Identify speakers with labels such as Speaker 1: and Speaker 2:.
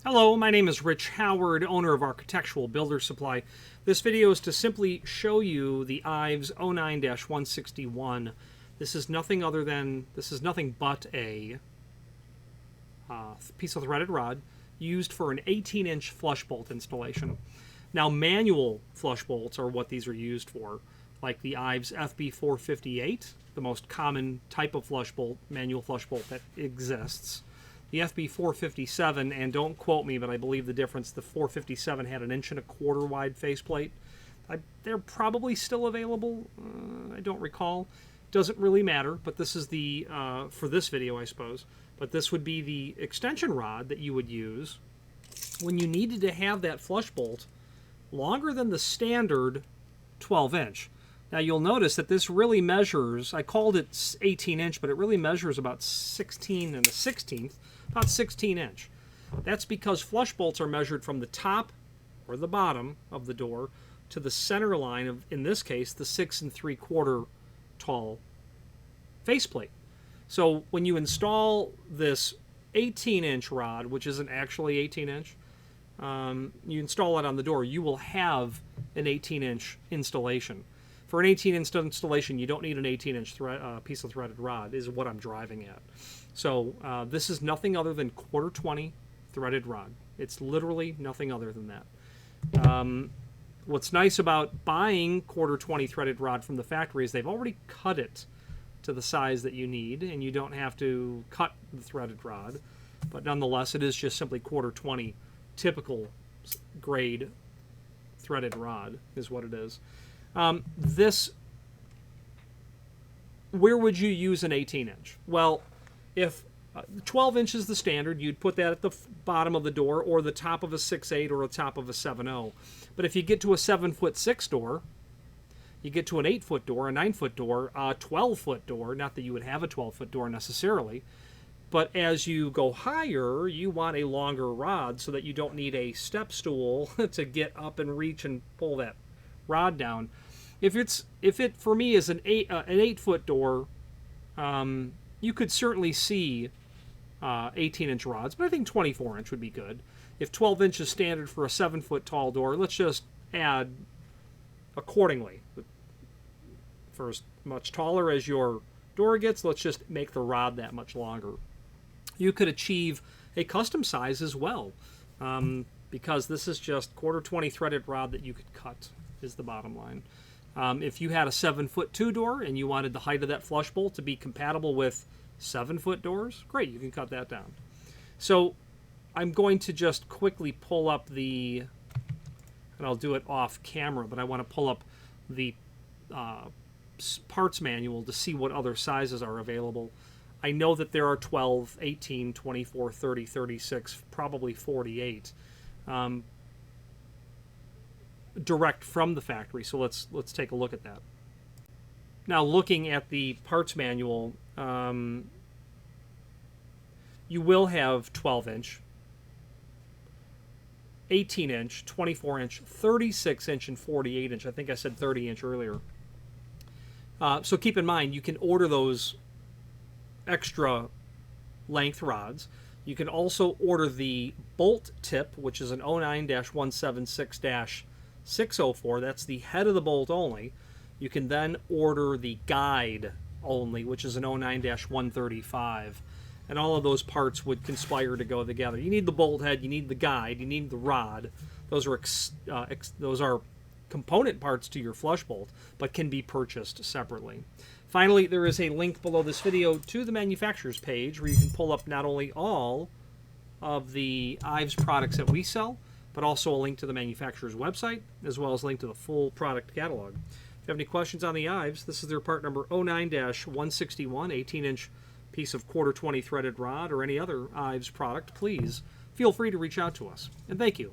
Speaker 1: Hello, my name is Rich Howard, owner of Architectural Builder Supply. This video is to simply show you the IVES 09-161. This is nothing but a piece of threaded rod used for an 18-inch flush bolt installation. Now, manual flush bolts are what these are used for, like the IVES FB458, the most common type of flush bolt, manual flush bolt that exists. The FB457, and don't quote me, but I believe the difference, the 457 had an 1.25 inch wide faceplate. They're probably still available. I don't recall. Doesn't really matter, but this is the, for this video, I suppose. But this would be the extension rod that you would use when you needed to have that flush bolt longer than the standard 12-inch. Now you'll notice that this really measures, I called it 18-inch, but it really measures about 16 and a 16th, about 16-inch. That's because flush bolts are measured from the top or the bottom of the door to the center line of, in this case, the 6 3/4 tall faceplate. So when you install this 18-inch rod, which isn't actually 18-inch, you install it on the door, you will have an 18-inch installation. For an 18-inch installation, you don't need an 18-inch piece of threaded rod, is what I'm driving at. So this is nothing other than 1/4-20 threaded rod. It's literally nothing other than that. What's nice about buying 1/4-20 threaded rod from the factory is they've already cut it to the size that you need, and you don't have to cut the threaded rod. But nonetheless, it is just simply 1/4-20 typical grade threaded rod is what it is. Where would you use an 18-inch? Well, if 12 inch is the standard, you'd put that at the bottom of the door or the top of a 6.8 or the top of a 7.0. But if you get to a 7'6" door, you get to an 8-foot door, a 9-foot door, a 12-foot door, not that you would have a 12-foot door necessarily, but as you go higher, you want a longer rod so that you don't need a step stool to get up and reach and pull that rod down. If it for me is an 8-foot door, you could certainly see 18-inch rods, but I think 24-inch would be good. If 12 inch is standard for a 7-foot tall door, let's just add accordingly. For as much taller as your door gets, let's just make the rod that much longer. You could achieve a custom size as well, because this is just 1/4-20 threaded rod that you could cut, is the bottom line. If you had a 7'2" door and you wanted the height of that flush bolt to be compatible with 7-foot doors, great, you can cut that down. So I'm going to just quickly pull up the, and I'll do it off camera, but I want to pull up the parts manual to see what other sizes are available. I know that there are 12, 18, 24, 30, 36, probably 48. Direct from the factory, so let's take a look at that. Now, looking at the parts manual, you will have 12-inch, 18-inch, 24-inch, 36-inch, and 48-inch. I think I said 30-inch earlier. So keep in mind, you can order those extra length rods. You can also order the bolt tip, which is an 09-176-604. That's the head of the bolt only. You can then order the guide only, which is an 09-135. And all of those parts would conspire to go together. You need the bolt head, you need the guide, you need the rod. Those are component parts to your flush bolt, but can be purchased separately. Finally, there is a link below this video to the manufacturer's page where you can pull up not only all of the IVES products that we sell, but also a link to the manufacturer's website, as well as a link to the full product catalog. If you have any questions on the IVES, this is their part number 09-161, 18-inch piece of 1/4-20 threaded rod, or any other IVES product, please feel free to reach out to us. And thank you.